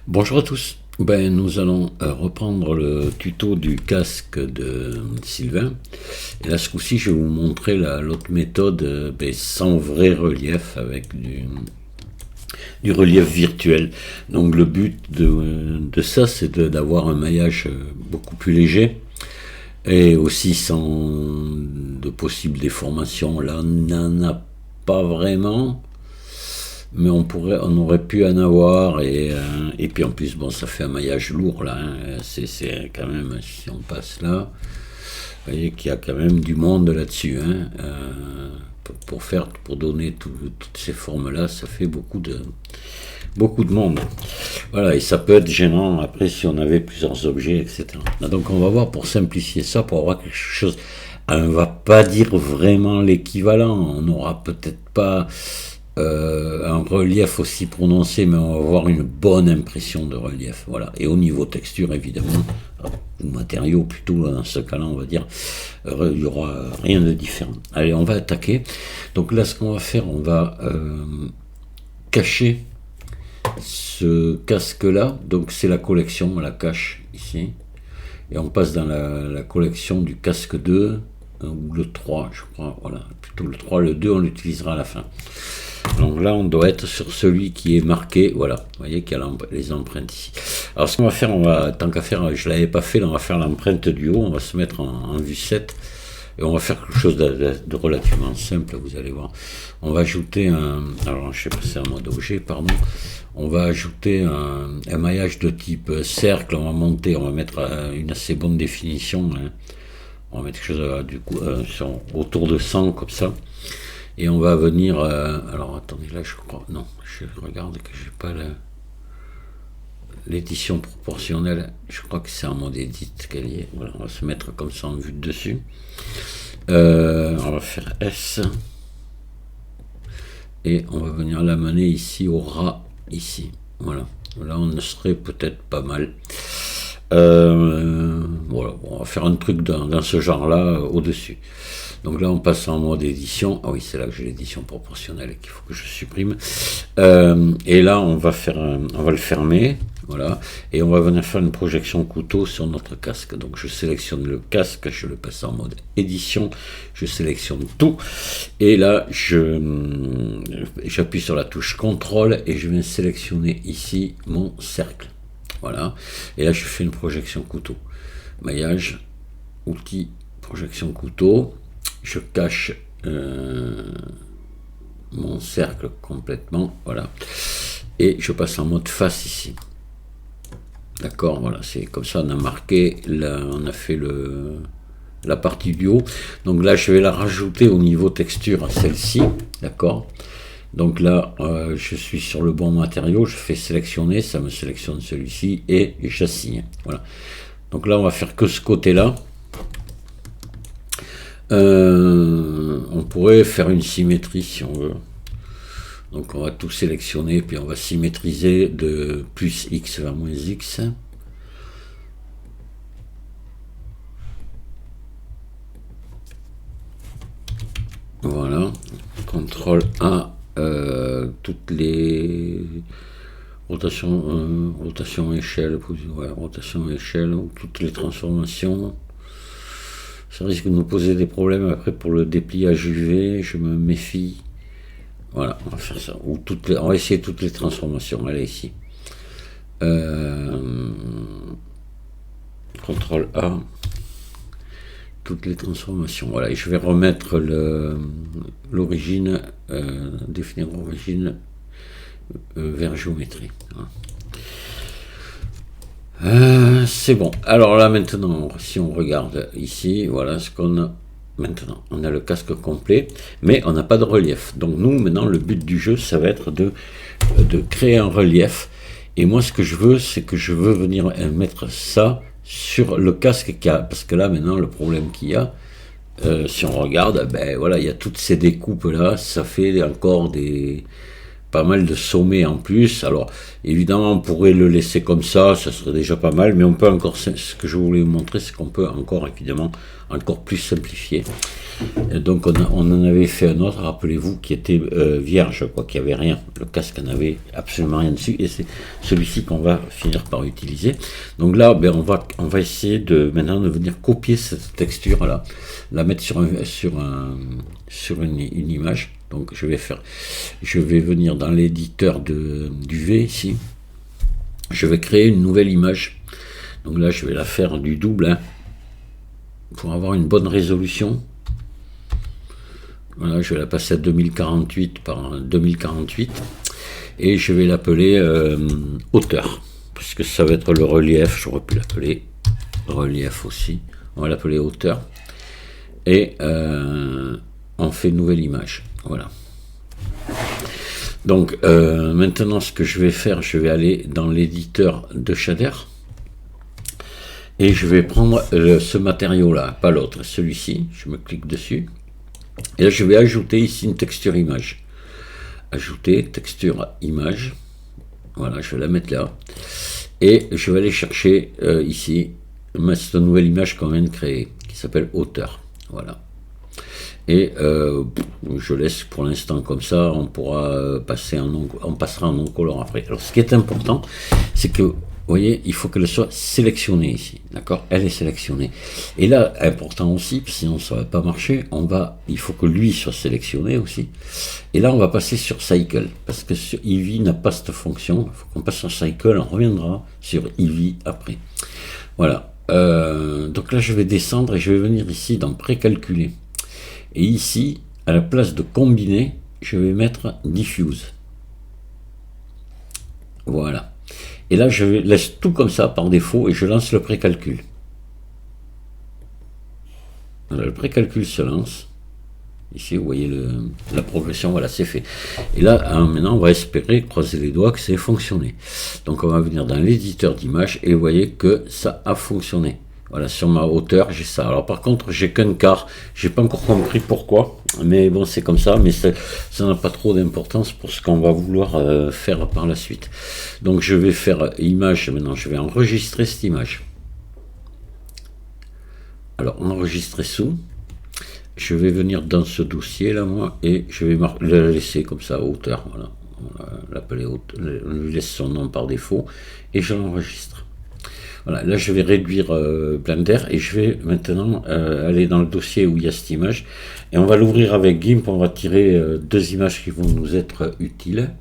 Bonjour à tous. Nous allons reprendre le tuto du casque de Sylvain. Et là, ce coup-ci, je vais vous montrer l'autre méthode sans vrai relief, avec du relief virtuel. Donc le but de ça, c'est d'avoir un maillage beaucoup plus léger et aussi sans de possibles déformations. Là, on n'en a pas vraiment. Mais on aurait pu en avoir et puis en plus bon ça fait un maillage lourd là, hein. C'est quand même, si on passe là, vous voyez qu'il y a quand même du monde là-dessus, hein. Pour donner toutes ces formes là, ça fait beaucoup de monde. Voilà, et ça peut être gênant après si on avait plusieurs objets, etc. Donc on va voir, pour simplifier ça, pour avoir quelque chose, on va pas dire vraiment l'équivalent, on n'aura peut-être pas un relief aussi prononcé, mais on va avoir une bonne impression de relief. Voilà. Et au niveau texture, évidemment, matériaux plutôt, dans ce cas-là, on va dire, il n'y aura rien de différent. Allez, on va attaquer. Donc là, ce qu'on va faire, on va cacher ce casque-là. Donc c'est la collection, on la cache ici. Et on passe dans la collection du casque 2, ou le 3, je crois. Voilà, plutôt le 3, le 2, on l'utilisera à la fin. Donc là, on doit être sur celui qui est marqué. Voilà, vous voyez qu'il y a les empreintes ici. Alors ce qu'on va faire, tant qu'à faire, je ne l'avais pas fait, là, on va faire l'empreinte du haut. On va se mettre en vue 7. Et on va faire quelque chose de relativement simple, vous allez voir. On va ajouter alors je sais pas, c'est un mode objet, pardon. On va ajouter un maillage de type cercle. On va monter, on va mettre une assez bonne définition, hein. On va mettre quelque chose autour de 100 comme ça. Et on va venir, alors attendez, là je crois, non, je regarde que j'ai pas l'édition proportionnelle, je crois que c'est en mode edit qu'elle y est. Voilà, on va se mettre comme ça en vue de dessus. On va faire S. Et on va venir l'amener ici au ras, ici. Voilà, là on serait peut-être pas mal. Voilà, on va faire un truc dans ce genre-là au-dessus. Donc là, on passe en mode édition. Ah oui, c'est là que j'ai l'édition proportionnelle qu'il faut que je supprime. Et là, on va le fermer. Voilà. Et on va venir faire une projection couteau sur notre casque. Donc je sélectionne le casque, je le passe en mode édition. Je sélectionne tout. Et là, j'appuie sur la touche CTRL et je viens sélectionner ici mon cercle. Voilà. Et là, je fais une projection couteau. Maillage, outil, projection couteau. Je cache mon cercle complètement, voilà, et je passe en mode face ici. D'accord, voilà, c'est comme ça, on a marqué, on a fait la partie du haut. Donc là, je vais la rajouter au niveau texture à celle-ci, d'accord. Donc là, je suis sur le bon matériau, je fais sélectionner, ça me sélectionne celui-ci et j'assigne. Voilà. Donc là, on va faire que ce côté-là. On pourrait faire une symétrie si on veut. Donc on va tout sélectionner, puis on va symétriser de plus X vers moins X. Voilà. CTRL A, toutes les rotation échelle, rotation échelle, toutes les transformations. Ça risque de nous poser des problèmes après pour le dépliage UV, je me méfie. Voilà, on va faire ça. On va essayer toutes les transformations. Allez, ici. CTRL A. Toutes les transformations. Voilà, et je vais remettre l'origine, définir l'origine vers géométrie. Voilà. C'est bon. Alors là maintenant, si on regarde ici, voilà ce qu'on a maintenant. On a le casque complet, mais on n'a pas de relief. Donc nous, maintenant, le but du jeu, ça va être de créer un relief. Et moi, ce que je veux, c'est que je veux venir mettre ça sur le casque qu'il y a. Parce que là, maintenant, le problème qu'il y a, si on regarde, voilà, il y a toutes ces découpes là. Ça fait encore des pas mal de sommets en plus. Alors évidemment on pourrait le laisser comme ça serait déjà pas mal, mais on peut encore, ce que je voulais vous montrer, c'est qu'on peut encore évidemment encore plus simplifier. Et donc on en avait fait un autre, rappelez-vous, qui était vierge, quoi, qui avait rien. Le casque n'avait absolument rien dessus, et c'est celui-ci qu'on va finir par utiliser. Donc là, ben, on va essayer de maintenant de venir copier cette texture là, la mettre sur une image. Donc je vais venir dans l'éditeur du V ici. Je vais créer une nouvelle image. Donc là, je vais la faire du double, hein, pour avoir une bonne résolution. Voilà, je vais la passer à 2048 par 2048 et je vais l'appeler hauteur, puisque ça va être le relief. J'aurais pu l'appeler relief aussi. On va l'appeler hauteur et on fait nouvelle image. Voilà. Donc maintenant, ce que je vais faire, je vais aller dans l'éditeur de shader et je vais prendre ce matériau là, pas l'autre, celui-ci. Je me clique dessus. Et là, je vais ajouter ici une texture image. Ajouter texture image. Voilà, je vais la mettre là. Et je vais aller chercher ici cette nouvelle image qu'on vient de créer, qui s'appelle hauteur. Voilà. Et je laisse pour l'instant comme ça. On pourra on passera en non-color après. Alors, ce qui est important, c'est que vous voyez, il faut qu'elle soit sélectionnée ici, d'accord? Elle est sélectionnée. Et là, important aussi, sinon ça ne va pas marcher, il faut que lui soit sélectionné aussi. Et là, on va passer sur Cycle, parce que sur Eevee n'a pas cette fonction. Il faut qu'on passe sur Cycle, on reviendra sur Eevee après. Voilà. Donc là, je vais descendre et je vais venir ici dans Précalculer. Et ici, à la place de combiner, je vais mettre Diffuse. Voilà. Et là, je laisse tout comme ça par défaut et je lance le précalcul. Voilà, le précalcul se lance. Ici, vous voyez la progression, voilà, c'est fait. Et là, maintenant, on va espérer, croiser les doigts, que ça ait fonctionné. Donc, on va venir dans l'éditeur d'image et vous voyez que ça a fonctionné. Voilà, sur ma hauteur, j'ai ça. Alors par contre, j'ai qu'un quart. J'ai pas encore compris pourquoi. Mais bon, c'est comme ça. Mais ça n'a pas trop d'importance pour ce qu'on va vouloir faire par la suite. Donc je vais faire image. Maintenant, je vais enregistrer cette image. Alors, enregistrer sous. Je vais venir dans ce dossier là, moi. Et je vais la laisser comme ça, hauteur. Voilà. On va l'appeler hauteur. On lui laisse son nom par défaut. Et je l'enregistre. Voilà, là je vais réduire Blender et je vais maintenant aller dans le dossier où il y a cette image et on va l'ouvrir avec GIMP. On va tirer deux images qui vont nous être utiles.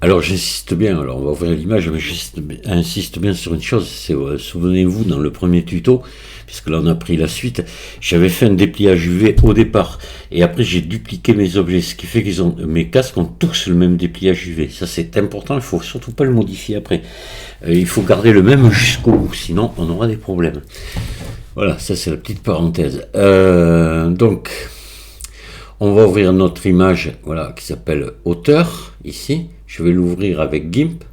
Alors j'insiste bien, alors on va ouvrir l'image, mais j'insiste bien sur une chose, c'est, souvenez-vous, dans le premier tuto, puisque là on a pris la suite, j'avais fait un dépliage UV au départ, et après j'ai dupliqué mes objets, ce qui fait que mes casques ont tous le même dépliage UV. Ça c'est important, il faut surtout pas le modifier après. Il faut garder le même jusqu'au bout, sinon on aura des problèmes. Voilà, ça c'est la petite parenthèse. Donc, on va ouvrir notre image, voilà, qui s'appelle hauteur, ici. Je vais l'ouvrir avec GIMP.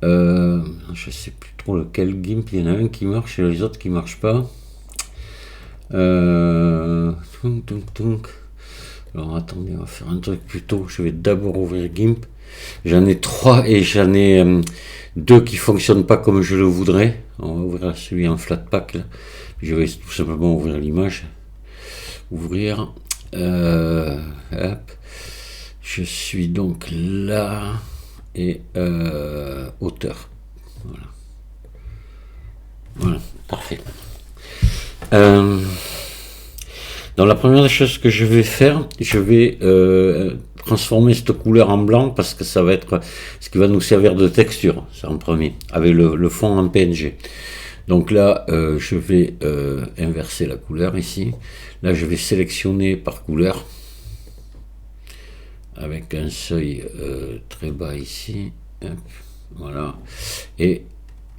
Je ne sais plus trop lequel GIMP. Il y en a un qui marche et les autres qui ne marchent pas. Alors attendez, on va faire un truc plus tôt. Je vais d'abord ouvrir GIMP. J'en ai 3 et j'en ai 2 qui ne fonctionnent pas comme je le voudrais. On va ouvrir celui en Flatpak. Là. Je vais tout simplement ouvrir l'image. Ouvrir. Hop. Je suis donc là et hauteur. Voilà. Voilà, parfait. Donc la première chose que je vais faire, je vais transformer cette couleur en blanc parce que ça va être ce qui va nous servir de texture, ça en premier, avec le fond en PNG. Donc là, je vais inverser la couleur ici. Là, je vais sélectionner par couleur avec un seuil très bas ici. Hop, voilà. Et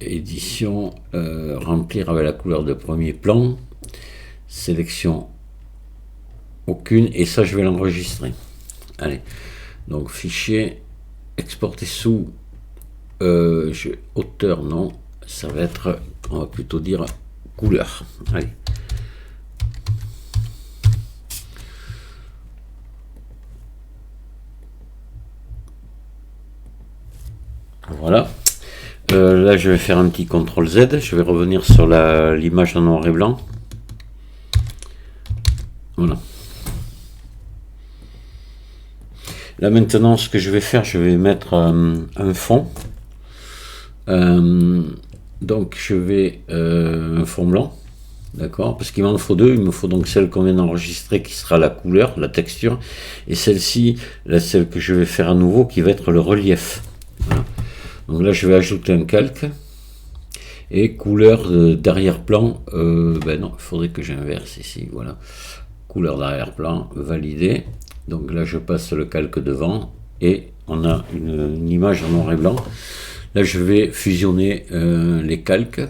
édition, remplir avec la couleur de premier plan. Sélection aucune. Et ça, je vais l'enregistrer. Allez. Donc, fichier, exporter sous hauteur, non. Ça va être, on va plutôt dire couleur. Allez. Voilà. Là, je vais faire un petit CTRL Z. Je vais revenir sur l'image en noir et blanc. Voilà. Là, maintenant, ce que je vais faire, je vais mettre un fond. Donc, je vais un fond blanc. D'accord, parce qu'il m'en faut deux. Il me faut donc celle qu'on vient d'enregistrer qui sera la couleur, la texture, et celle-ci, celle que je vais faire à nouveau, qui va être le relief. Voilà. Donc là, je vais ajouter un calque et couleur d'arrière-plan. Ben non, il faudrait que j'inverse ici. Voilà, couleur d'arrière-plan validée. Donc là, je passe le calque devant et on a une image en noir et blanc. Là, je vais fusionner les calques.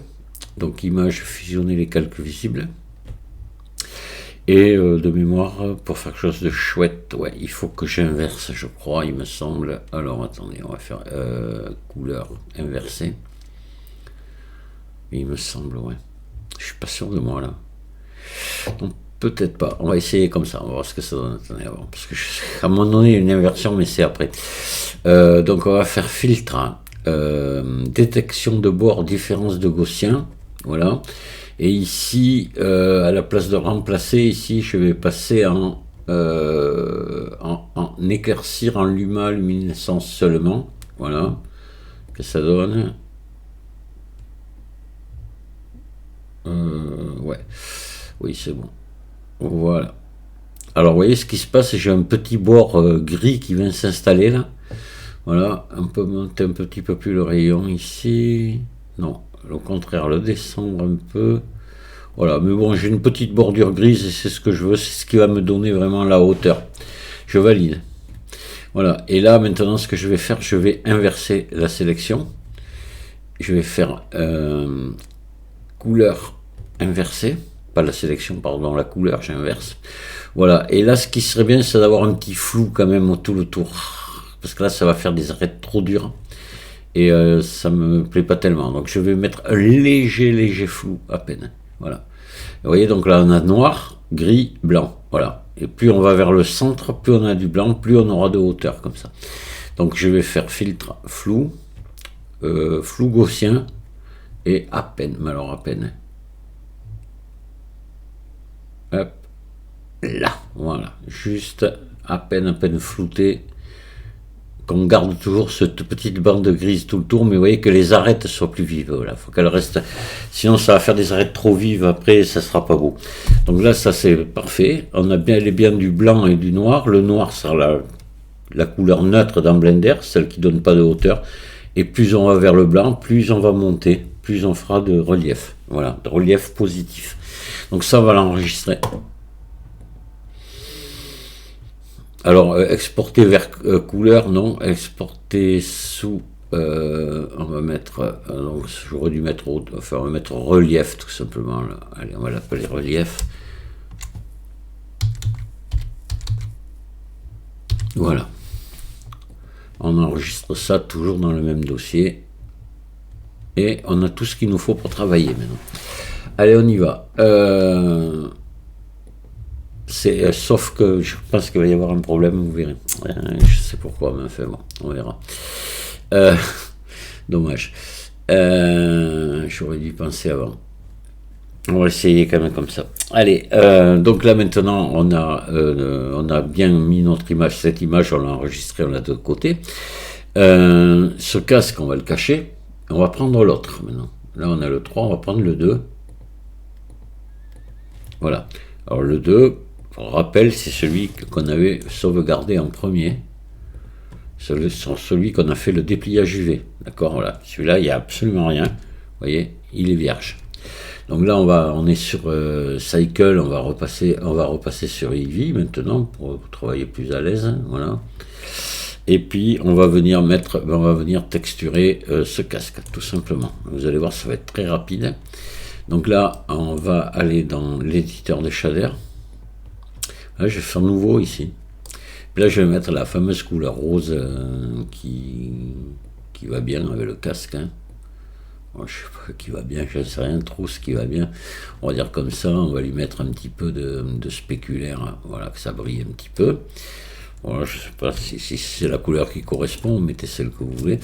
Donc image, fusionner les calques visibles. Et de mémoire, pour faire quelque chose de chouette, ouais, il faut que j'inverse, je crois, il me semble. Alors attendez, on va faire couleur inversée. Il me semble, ouais. Je suis pas sûr de moi là. Donc peut-être pas. On va essayer comme ça. On va voir ce que ça donne. Attendez, avant, parce que à un moment donné, une inversion, mais c'est après. Donc on va faire filtre, détection de bord, différence de Gaussien. Voilà. Et ici, à la place de remplacer, ici, je vais passer en éclaircir en luminescence seulement. Voilà. Que ça donne. Ouais. Oui, c'est bon. Voilà. Alors, vous voyez ce qui se passe, j'ai un petit bord gris qui vient s'installer là. Voilà. Un peu monter un petit peu plus le rayon ici. Non. Au contraire, le descendre un peu. Voilà, mais bon, j'ai une petite bordure grise et c'est ce que je veux, c'est ce qui va me donner vraiment la hauteur. Je valide. Voilà, et là maintenant ce que je vais faire, je vais inverser la sélection. Je vais faire couleur inversée, pas la sélection, pardon, la couleur, j'inverse. Voilà, et là ce qui serait bien, c'est d'avoir un petit flou quand même tout le tour. Parce que là, ça va faire des arêtes trop dures. Et ça me plaît pas tellement. Donc je vais mettre un léger flou à peine. Voilà. Vous voyez, donc là on a noir, gris, blanc. Voilà. Et plus on va vers le centre, plus on a du blanc, plus on aura de hauteur comme ça. Donc je vais faire filtre flou, flou gaussien et à peine. Mais alors à peine. Hop. Là. Voilà. Juste à peine flouté. Qu'on garde toujours cette petite bande grise tout le tour, mais vous voyez que les arêtes soient plus vives. Voilà, faut qu'elles restent. Sinon, ça va faire des arêtes trop vives. Après, ça sera pas beau. Donc là, ça c'est parfait. On a bien du blanc et du noir. Le noir sera la couleur neutre dans Blender, celle qui donne pas de hauteur. Et plus on va vers le blanc, plus on va monter, plus on fera de relief. Voilà, de relief positif. Donc ça, on va l'enregistrer. Alors, exporter vers couleur, non. Exporter sous, on va mettre, donc j'aurais dû mettre, enfin, on va mettre relief tout simplement. Là. Allez, on va l'appeler relief. Voilà. On enregistre ça toujours dans le même dossier. Et on a tout ce qu'il nous faut pour travailler maintenant. Allez, on y va. Sauf que je pense qu'il va y avoir un problème, vous verrez. Je sais pourquoi, mais enfin bon, on verra. Dommage. J'aurais dû penser avant. On va essayer quand même comme ça. Allez, donc là maintenant, on a bien mis notre image. Cette image, on l'a enregistrée, on l'a de l'autre côté. Ce casque, on va le cacher. On va prendre l'autre maintenant. Là, on a le 3, on va prendre le 2. Voilà. Alors le 2... Pour rappel, c'est celui qu'on avait sauvegardé en premier. Celui qu'on a fait le dépliage UV. D'accord, voilà. Celui-là, il n'y a absolument rien. Vous voyez, il est vierge. Donc là, on est sur Cycle. On va repasser sur Eevee maintenant pour travailler plus à l'aise. Voilà. Et puis, on va venir texturer ce casque, tout simplement. Vous allez voir, ça va être très rapide. Donc là, on va aller dans l'éditeur de shader. Là, je vais faire nouveau ici. Puis là, je vais mettre la fameuse couleur rose qui va bien avec le casque. Hein. Bon, je sais pas qui va bien, je ne sais rien trop ce qui va bien. On va dire comme ça, on va lui mettre un petit peu de spéculaire. Hein. Voilà, que ça brille un petit peu. Voilà, je ne sais pas si c'est la couleur qui correspond, mettez celle que vous voulez.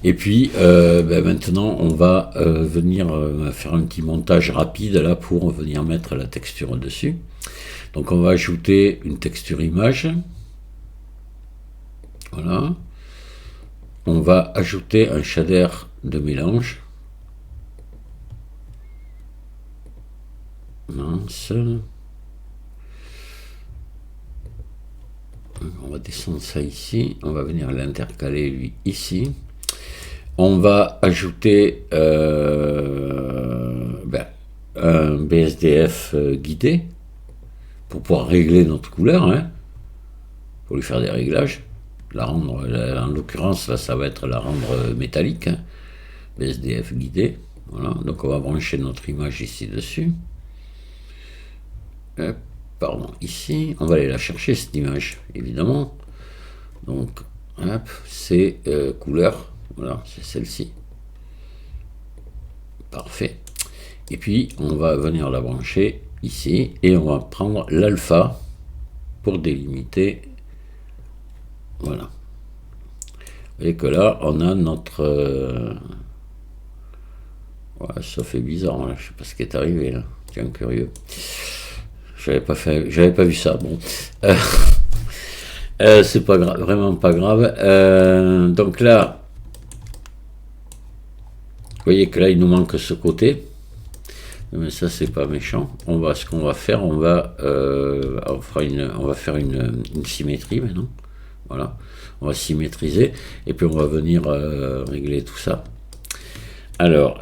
Et puis maintenant, on va venir faire un petit montage rapide là pour venir mettre la texture dessus. Donc on va ajouter une texture image. Voilà. On va ajouter un shader de mélange. Mince. On va descendre ça ici. On va venir l'intercaler lui ici. On va ajouter un BSDF guidé pour pouvoir régler notre couleur, hein, pour lui faire des réglages. La rendre, en l'occurrence, là, ça va être la rendre métallique, hein, BSDF guidé. Voilà. Donc on va brancher notre image ici dessus. Pardon, ici, on va aller la chercher cette image, évidemment. Donc, hop, c'est couleur, voilà, c'est celle-ci. Parfait. Et puis, on va venir la brancher ici, et on va prendre l'alpha pour délimiter. Voilà. Vous voyez que là, on a notre... Ouais, ça fait bizarre, hein. Je sais pas ce qui est arrivé là. Tiens, curieux. J'avais pas vu ça. Bon, c'est pas grave, vraiment pas grave. Donc là, vous voyez que là il nous manque ce côté, mais ça c'est pas méchant. Ce qu'on va faire, on va faire une symétrie maintenant. Voilà, on va symétriser et puis on va venir régler tout ça. Alors,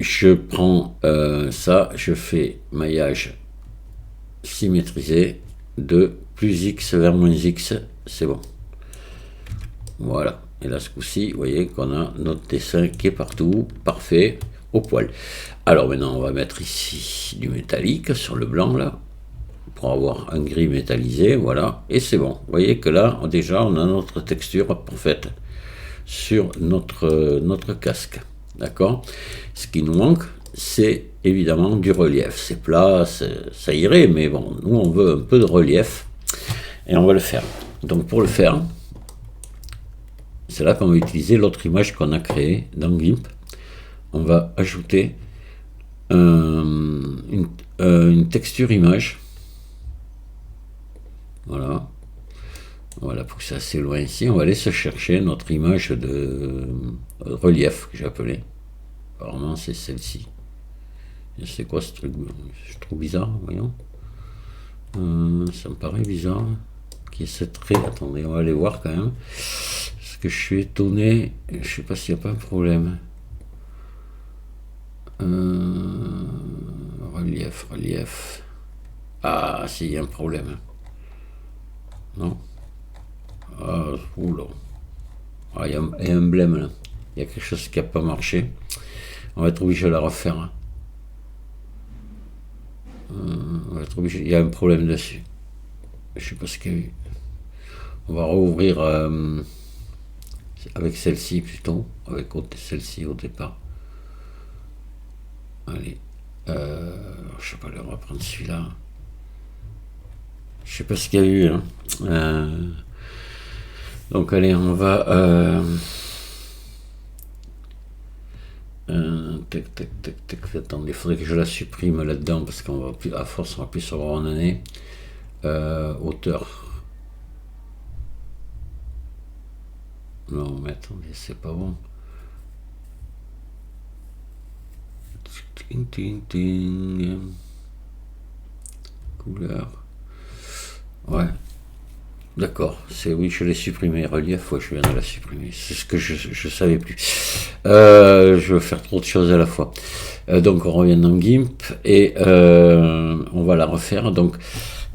je prends ça, je fais maillage symétrisé de plus X vers moins X, c'est bon. Voilà, et là ce coup-ci, vous voyez qu'on a notre dessin qui est partout, parfait, au poil. Alors maintenant, on va mettre ici du métallique sur le blanc là, pour avoir un gris métallisé, voilà, et c'est bon. Vous voyez que là, déjà, on a notre texture parfaite sur notre casque. D'accord. Ce qui nous manque, c'est évidemment du relief. C'est plat, ça irait, mais bon, nous on veut un peu de relief et on va le faire. Donc pour le faire, c'est là qu'on va utiliser l'autre image qu'on a créée dans GIMP. On va ajouter une texture image. Voilà. Voilà, pour que c'est assez loin ici, on va aller se chercher notre image de relief que j'ai appelé. Apparemment, c'est celle-ci. C'est quoi ce truc? Je trouve bizarre, voyons. Ça me paraît bizarre. Qui est cette trait? Attendez, on va aller voir quand même. Parce que je suis étonné. Je sais pas s'il n'y a pas un problème. Relief. Ah, si, il y a un problème. Non? Ah, oula. Ah, il y a un blême là. Il y a quelque chose qui n'a pas marché. On va être obligé de la refaire. On va être obligé. Il y a un problème dessus. Je sais pas ce qu'il y a eu. On va rouvrir avec celle-ci plutôt. Avec celle-ci au départ. Allez. Je sais pas, on va prendre celui-là. Je sais pas ce qu'il y a eu. Hein. Donc allez, on va... tac, attendez, il faudrait que je la supprime là-dedans parce qu'on va plus, à force, on va plus savoir où on en est. Hauteur. Non, mais attendez, c'est pas bon. Couleur. Ouais. D'accord, oui, je l'ai supprimé. Relief, ouais, je viens de la supprimer. C'est ce que je savais plus. Je veux faire trop de choses à la fois. Donc on revient dans GIMP et on va la refaire. Donc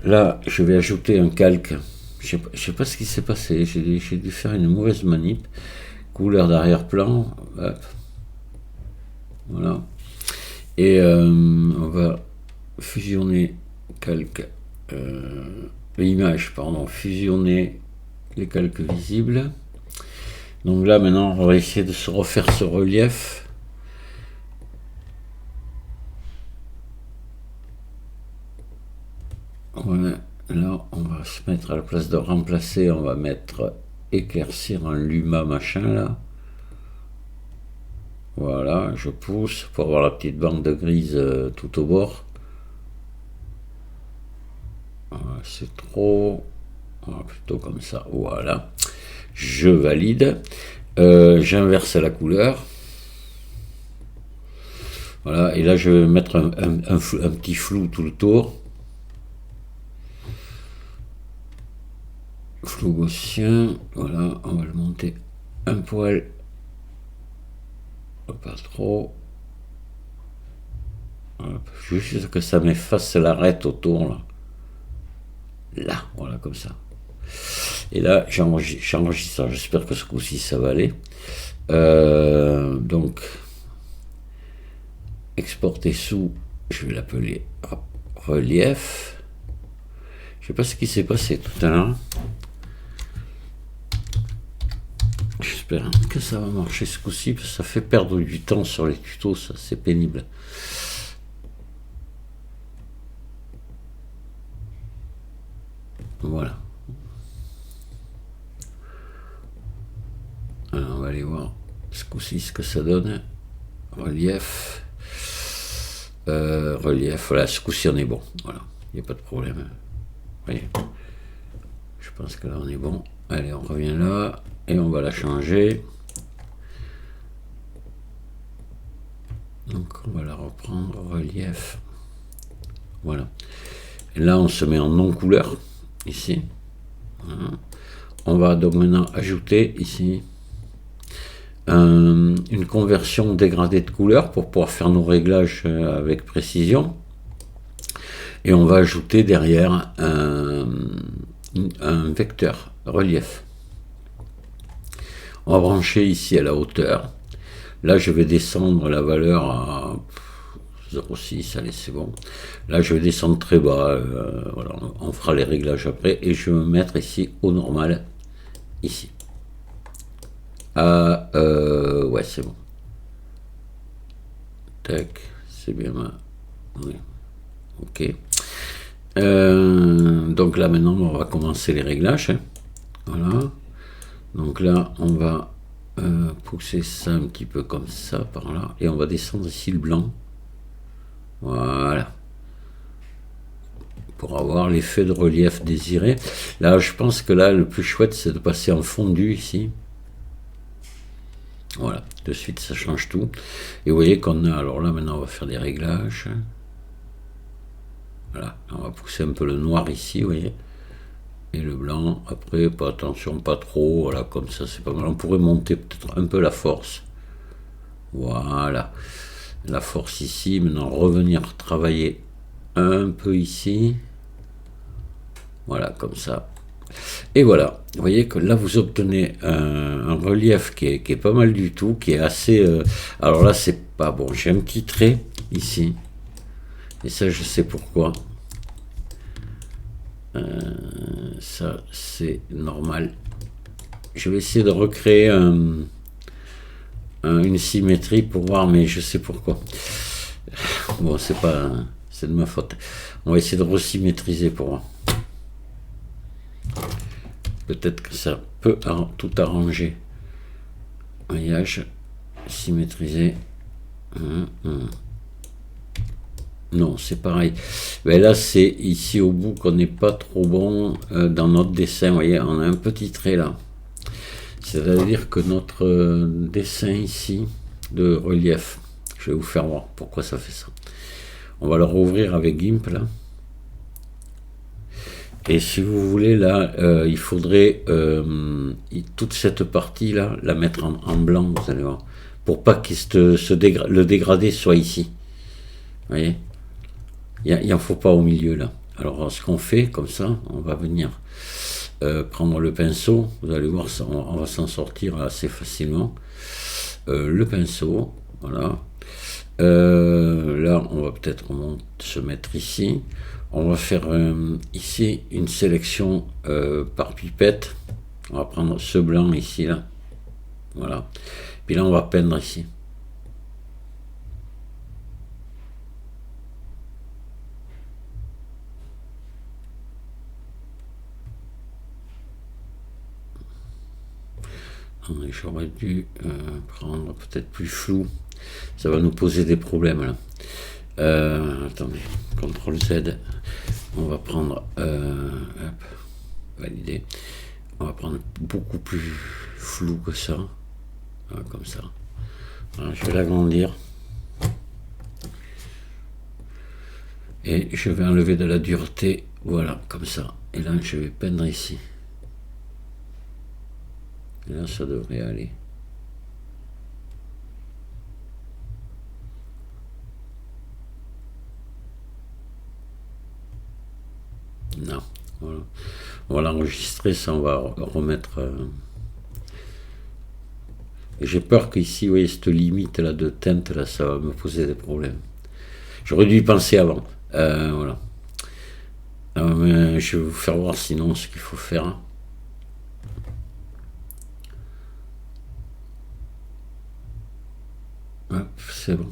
là, je vais ajouter un calque. Je sais pas ce qui s'est passé. J'ai dû faire une mauvaise manip. Couleur d'arrière-plan. Voilà. Et on va fusionner calque. L'image, pardon, fusionner les calques visibles. Donc là maintenant on va essayer de se refaire ce relief. Là, on va se mettre à la place de remplacer, on va mettre éclaircir en luma machin là. Voilà, je pousse pour avoir la petite bande de grise tout au bord. Voilà, c'est trop. Voilà, plutôt comme ça. Voilà. Je valide. J'inverse la couleur. Voilà, et là je vais mettre un petit flou tout le tour. Flou gaussien. Voilà, on va le monter un poil. Pas trop. Hop, juste que ça m'efface l'arête autour là. Là, voilà, comme ça. Et là, j'enregistre ça. J'espère que ce coup-ci, ça va aller. Donc, exporter sous, je vais l'appeler relief. Je sais pas ce qui s'est passé tout à l'heure. J'espère que ça va marcher ce coup-ci, parce que ça fait perdre du temps sur les tutos, ça, c'est pénible. Voilà. Alors, on va aller voir ce coup-ci ce que ça donne. Relief. Relief, voilà, ce coup-ci on est bon. Voilà, il n'y a pas de problème. Vous voyez, je pense que là on est bon. Allez, on revient là et on va la changer. Donc on va la reprendre, relief. Voilà. Et là on se met en non-couleur, ici. Voilà. On va donc maintenant ajouter ici une conversion dégradée de couleur pour pouvoir faire nos réglages avec précision. Et on va ajouter derrière un vecteur relief. On va brancher ici à la hauteur. Là, je vais descendre la valeur à 0,6. Allez, c'est bon. Là, je vais descendre très bas. Voilà, on fera les réglages après. Et je vais me mettre ici au normal. Ici. Ouais, c'est bon. Tac, c'est bien. Oui. Ok. Donc là maintenant on va commencer les réglages. Voilà. Donc là on va pousser ça un petit peu comme ça par là et on va descendre ici le blanc. Voilà. Pour avoir l'effet de relief désiré. Là je pense que là le plus chouette c'est de passer en fondu ici. Voilà. De suite ça change tout. Et vous voyez qu'on a, alors là maintenant on va faire des réglages. Voilà, on va pousser un peu le noir ici, vous voyez, et le blanc. Après, pas attention, pas trop, voilà, comme ça, c'est pas mal. On pourrait monter peut-être un peu la force. Voilà, la force ici. Maintenant, revenir travailler un peu ici. Voilà, comme ça. Et voilà, vous voyez que là, vous obtenez un relief qui est pas mal du tout, qui est assez... alors là, c'est pas bon. J'ai un petit trait ici. Et ça, je sais pourquoi. Ça, c'est normal. Je vais essayer de recréer une symétrie pour voir, mais je sais pourquoi. Bon, c'est pas... c'est de ma faute. On va essayer de resymétriser pour voir. Peut-être que ça peut tout arranger. Maillage, symétriser. Non, c'est pareil. Mais là, c'est ici au bout qu'on n'est pas trop bon dans notre dessin. Vous voyez, on a un petit trait là. C'est-à-dire que notre dessin ici de relief, je vais vous faire voir pourquoi ça fait ça. On va le rouvrir avec GIMP là. Et si vous voulez là, il faudrait toute cette partie là, la mettre en blanc, vous allez voir, pour pas que le dégradé soit ici. Vous voyez, il n'en faut pas au milieu là. Alors ce qu'on fait comme ça, on va venir prendre le pinceau, vous allez voir, ça, on va s'en sortir assez facilement. Le pinceau, voilà. Là, on va peut-être se mettre ici. On va faire ici une sélection par pipette. On va prendre ce blanc ici, là. Voilà. Puis là, on va peindre ici. J'aurais dû prendre peut-être plus flou. Ça va nous poser des problèmes là. Attendez, CTRL Z. On va prendre hop, valider. On va prendre beaucoup plus flou que ça. Voilà, comme ça. Voilà, je vais l'agrandir. Et je vais enlever de la dureté. Voilà, comme ça. Et là, je vais peindre ici. Et là, ça devrait aller. Non, voilà. On va l'enregistrer, ça on va remettre. Et j'ai peur qu'ici, vous voyez, cette limite là de teinte, là, ça va me poser des problèmes. J'aurais dû y penser avant. Voilà. Mais je vais vous faire voir sinon ce qu'il faut faire. Hop, c'est bon.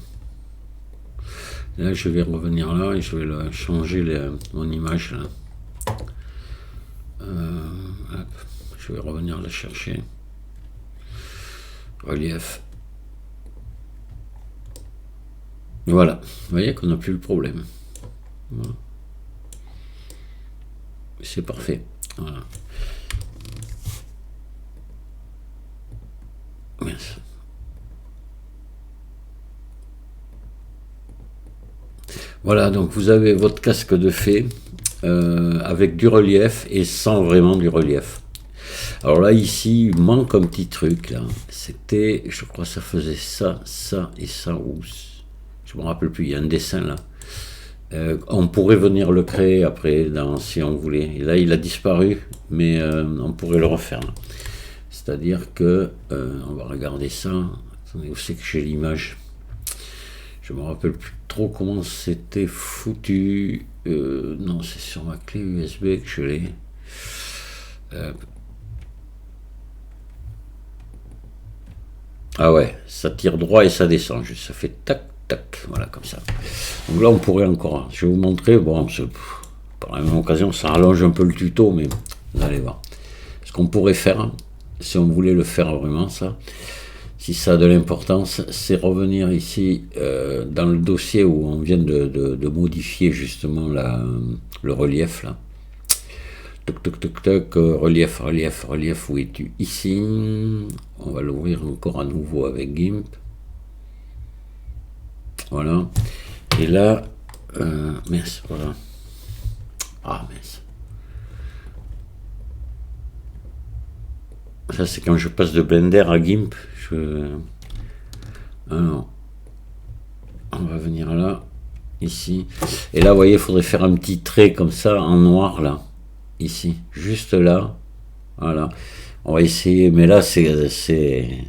Là, je vais revenir là et je vais changer mon image là. Hop, je vais revenir la chercher. Relief. Voilà, vous voyez qu'on n'a plus le problème. Voilà. C'est parfait. Voilà. Merci. Voilà, donc vous avez votre casque de fée avec du relief et sans vraiment du relief. Alors là, ici, il manque un petit truc, là. C'était, je crois, ça faisait ça, ça et ça. Ou je me rappelle plus, il y a un dessin, là. On pourrait venir le créer après, si on voulait. Et là, il a disparu, mais on pourrait le refaire. C'est-à-dire que, on va regarder ça. Attendez, où c'est que j'ai l'image? Je me rappelle plus trop comment c'était foutu. Non, c'est sur ma clé USB que je l'ai. Ah ouais, ça tire droit et ça descend. Ça fait tac, tac, voilà, comme ça. Donc là, on pourrait encore. Je vais vous montrer. Bon, par la même occasion, ça rallonge un peu le tuto, mais vous allez voir. Ce qu'on pourrait faire, si on voulait le faire vraiment, ça, si ça a de l'importance, c'est revenir ici dans le dossier où on vient de modifier justement le relief là. Toc toc toc toc, relief, relief, relief, où es-tu? Ici. On va l'ouvrir encore à nouveau avec GIMP. Voilà. Et là, mince, voilà. Ah mince. Ça c'est quand je passe de Blender à GIMP. Alors, on va venir là, ici. Et là, vous voyez, il faudrait faire un petit trait comme ça, en noir, là. Ici, juste là. Voilà. On va essayer, mais là, c'est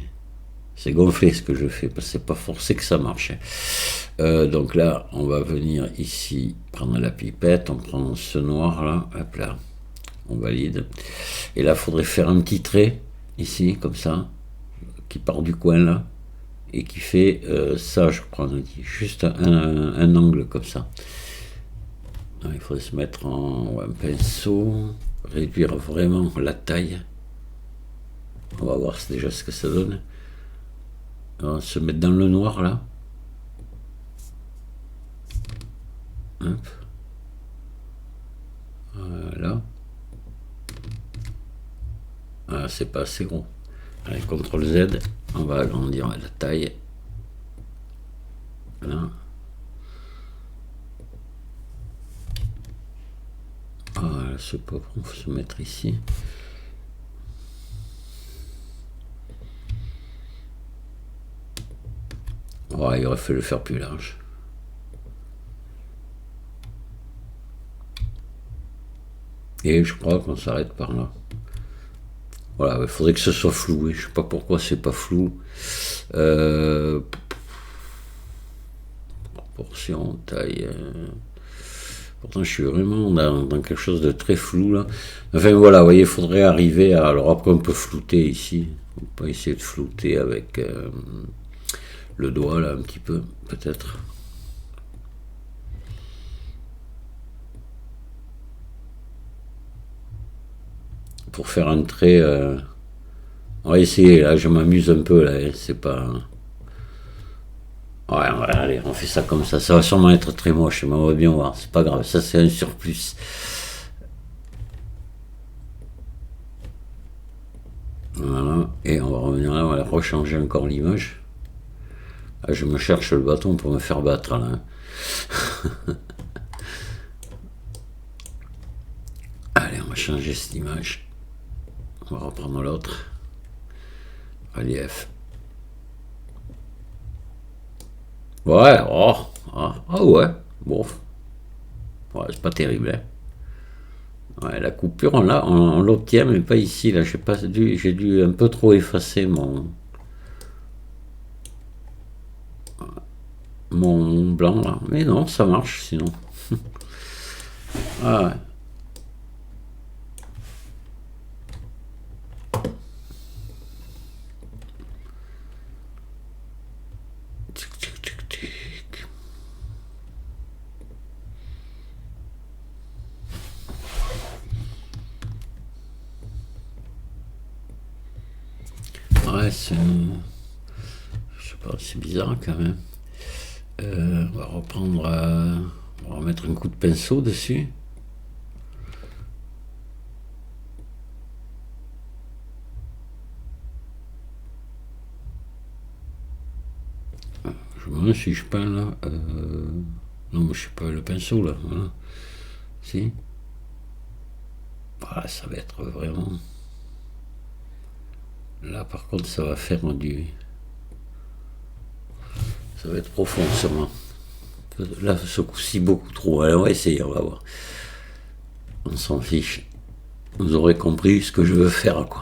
gonflé ce que je fais, parce que c'est pas forcé que ça marche. Donc là, on va venir ici, prendre la pipette, on prend ce noir là, hop là, on valide. Et là, il faudrait faire un petit trait, ici, comme ça, qui part du coin là, et qui fait ça, je prends juste un angle comme ça. Il faudrait se mettre en un pinceau, réduire vraiment la taille. On va voir déjà ce que ça donne. On va se mettre dans le noir là. Hop. Voilà. Ah, c'est pas assez gros. Allez, CTRL Z, on va agrandir la taille. Voilà. Ah, c'est pas bon, il faut se mettre ici. Oh, il aurait fallu le faire plus large. Et je crois qu'on s'arrête par là. Voilà, il faudrait que ce soit floué. Je sais pas pourquoi c'est pas flou. Proportion, taille. Pourtant, je suis vraiment dans quelque chose de très flou là. Enfin voilà, vous voyez, il faudrait arriver à. Alors après, on peut flouter ici. On peut essayer de flouter avec le doigt là un petit peu, peut-être. Pour faire un trait On va essayer, là, je m'amuse un peu, là, hein, c'est pas... Ouais, allez, on fait ça comme ça va sûrement être très moche, mais on va bien voir, c'est pas grave, ça c'est un surplus. Voilà, et on va revenir là, on va rechanger encore l'image. Ah, je me cherche le bâton pour me faire battre, là. Allez, on va changer cette image. On va reprendre l'autre. Relief. Ouais, oh, ah ouais, bon, ouais, c'est pas terrible, hein. Ouais, la coupure, on l'obtient, mais pas ici, là, j'ai dû un peu trop effacer mon blanc, là. Mais non, ça marche, sinon. Ah ouais. Tic, tic, tic, tic. Ouais, je sais pas, c'est bizarre quand même. On va reprendre, on va remettre un coup de pinceau dessus. Je me demande si je peins là. Non, mais je sais pas, le pinceau là. Voilà. Si. Voilà, ça va être vraiment. Là, par contre, ça va faire du. Ça va être profond, sûrement. Là, ce coup-ci, beaucoup trop. Allez, on va essayer, on va voir. On s'en fiche. Vous aurez compris ce que je veux faire, quoi.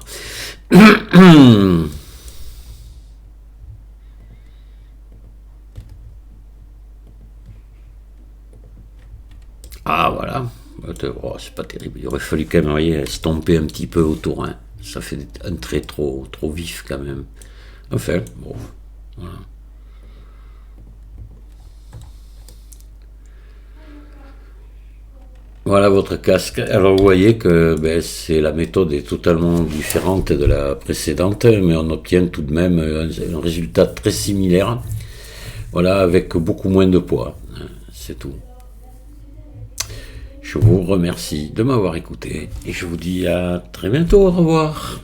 Ah, voilà. Oh, c'est pas terrible. Il aurait fallu quand même, vous voyez, estomper un petit peu autour. Hein. Ça fait un trait trop vif, quand même. Enfin, bon, voilà. Voilà votre casque. Alors vous voyez que c'est la méthode est totalement différente de la précédente, mais on obtient tout de même un résultat très similaire. Voilà, avec beaucoup moins de poids. C'est tout. Je vous remercie de m'avoir écouté et je vous dis à très bientôt. Au revoir.